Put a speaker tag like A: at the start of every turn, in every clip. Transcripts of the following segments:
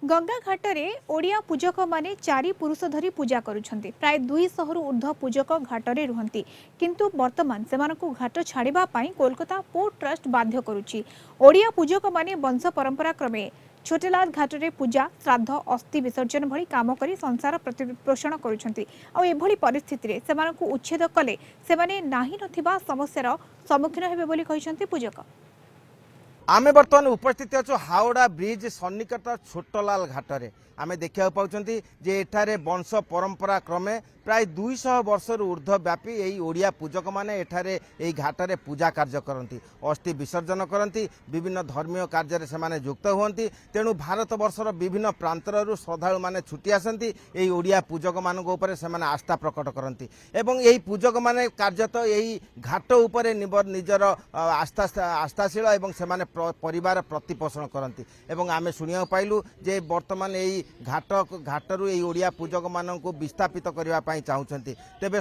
A: गंगा घाटरे ओडिया पूजक माने 4 पुरुष धरी पूजा करुछंती। प्राय 200 रु ऊर्ध्व पूजक घाटरे रुहंती, किंतु वर्तमान सेमानकु घाट छाड़िबा पई कोलकाता पोर्ट ट्रस्ट बाध्य करुछि। ओडिया पूजक माने वंश परंपरा क्रमे छोटेलाल घाटरे पूजा, श्राद्ध, अस्थि विसर्जन भली काम करी संसार प्रतिपोषण करुछंती। आ एभली परिस्थिति रे सेमानकु उच्छेद कले सेमाने नाही नथिबा समस्यार सम्मुखीन हेबे बोली कहिसंती पूजक।
B: आमे बर्तमान उपस्थित अच्छु हावड़ा ब्रिज सन्निकट छोटलाल घाटरे। आमे देखा पाउछंती जे एठारे वंश परंपरा क्रमे प्राय 200 वर्ष ऊर्ध्व व्यापी यही ओडिया पूजक माने एठारे यही घाटरे पूजा कार्य करती, अस्थि विसर्जन करती, विभिन्न धर्मीय कार्य से माने युक्त हुंती। तेणु भारत वर्षर विभिन्न प्रांतर श्रद्धालु माने छुटी आसती यही ओडिया पूजक मानक ऊपर से माने आस्था प्रकट करती एवं यही पूजक माने कार्यत यही घाट ऊपर निजर आस्थाशील एवं से माने परिवार प्रतिपोषण करती। एवं आमे सुनिया पाइलु जे वर्तमान यही घाटरू यही ओडिया पूजक मानक विस्थापित करने चाहते। तेबे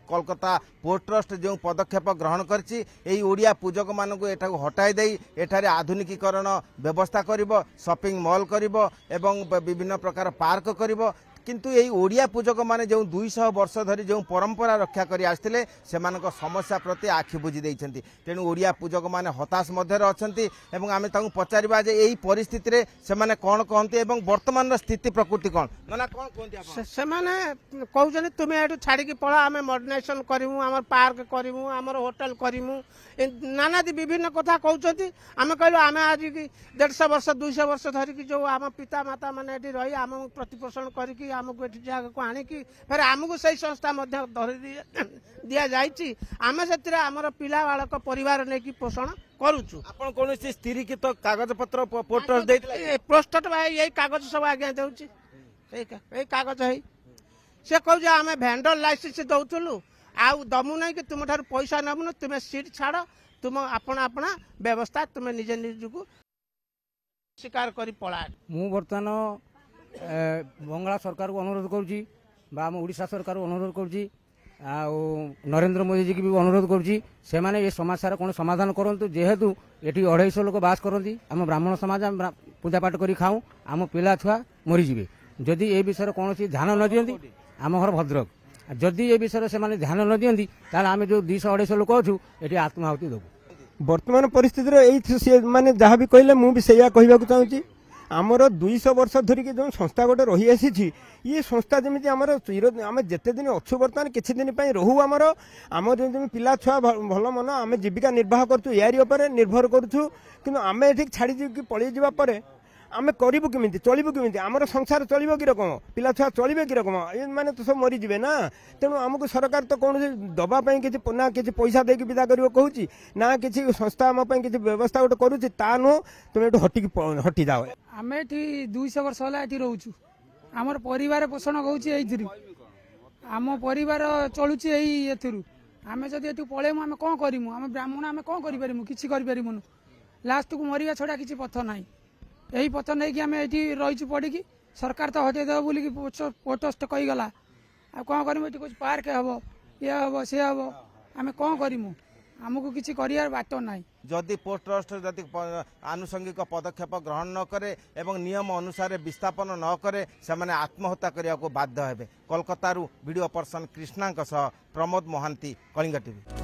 B: कोलकाता पोर्ट ट्रस्ट जो पदक्षेप ग्रहण करछि एही ओडिया पूजक मानक एठाକୁ हटाई देई एठारे आधुनिकीकरण व्यवस्था करिवो, शॉपिंग मॉल करिवो एवं विभिन्न प्रकार पार्क करिवो। किंतु यही ओडिया पूजक माने जो 200 वर्ष धरी जो परंपरा रक्षा करी आसथिले सेमानक समस्या प्रति आखि बुझी देइछंती। तेणु ओडिया पूजक माने हताश मध्यरे अछंती एवं आमे तांकु पचारिबा जे एही परिस्थिति रे सेमाने कोन कहंती एवं वर्तमान स्थिति प्रकृति कोन ना कोन कहंती आपण
C: सेमाने कहउछनी तुमे एटु छाडी की पळा आमे मॉडर्नाइजेशन करिमु, हमर पार्क करिमु, हमर होटल करिमु, नानादी विभिन्न कथा कहउछंती। आमे कहलो आमे आज की 150 वर्ष 200 वर्ष धरी की जो आम पिता माता माने एटी रही आम प्रतिपोषण करी आमको एटी जगह आणिकी फिर आमको सही संस्था धरी दिया जाइछि। आमे सेतिरे हमर पिला बालक परिवार नै की पोषण करूछु।
B: आपण कोनोसी स्थिरीकृत कागज पत्र पोस्टर देइतले
C: पोस्टर भाई यही कागज सब आज्ञा देउछि। ए कागज है से कहू जे आमे भेंडर लाइसेंस दउथुलु आउ दमु नै कि तुम ठार पैसा नबुन, तुमे सीट छाड़, तुम अपना अपना व्यवस्था तुमे निजे निजको स्वीकार करी पळा।
D: मु वर्तमान बंगला सरकार को अनुरोध करुँची बा आम ओडिशा सरकार को अनुरोध करुँची आ नरेंद्र मोदी जी की भी अनुरोध करुँची से माने ये समस्यार कौन समाधान करंतु। जेहेतु ये 250 लोक बास करती, आम ब्राह्मण समाज आम पूजा पाठ करी खाऊँ, आम पिला छुआ मरीजे। जदि ए विषय कौन ध्यान न दियंती, आम घर भद्रक, जदि ए विषय से माने ध्यान न दियंती ताले आम जो 200-250 लोक अच्छु ये आत्माहुति देबू।
E: वर्तमान परिस्थिति माने जहाँ भी कहले मुझे से कहवाक चाहूँगी आमर 200 वर्ष धरिकी जो संस्था गोटे रही आसी ये संस्था जमी आम आम जिते दिन अच्छु बर्तमान किसी दिन रहू आमर जमी पिला छुआ भल मन आम जीविका निर्वाह करूँ यारी उपर निर्भर करूँ। कि आम ये छाड़ी पलि जावापर आम करूँ केमी चलू केमी आमर संसार चलो कि रकम पिला छुआ चलिए कि रकम ये मैंने तो सब मरीजे ना। तेणु आमको सरकार तो कौन दवाई कि ना कि पैसा देकी विदा कर कहूँ ना कि संस्था आम कि व्यवस्था गोटे करुच्ची ता नुह तुम ये हटी जाओ।
F: आम ये 200 वर्ष है ये रोचु, आमर परिवार पोषण होती आम परिवार चलुची एथुरु। आम जब ये पलैमु आम कौन करूँ, आम ब्राह्मण आम कौन करूँ, किसी करूँ लास्ट को मरिया छड़ा किसी पथ ना। यही पथ नहीं कि आम ये रही पड़ी सरकार तो हटेदेव बोलिकी पोस्ट कहीगला आ कौन करूँ ये कुछ पार्क हम ये हम सी हम आम कौन करूँ, आमको किसी कर बाट ना।
B: जदि पोस्ट ट्रस्ट जदि आनुषंगिक पदक्षेप ग्रहण न करे एवं नियम अनुसार विस्थापन न करे से माने आत्महत्या करने को बाध्य हेबे। Kolkata video person Krishna Pramod Mahanti, Kalinga TV.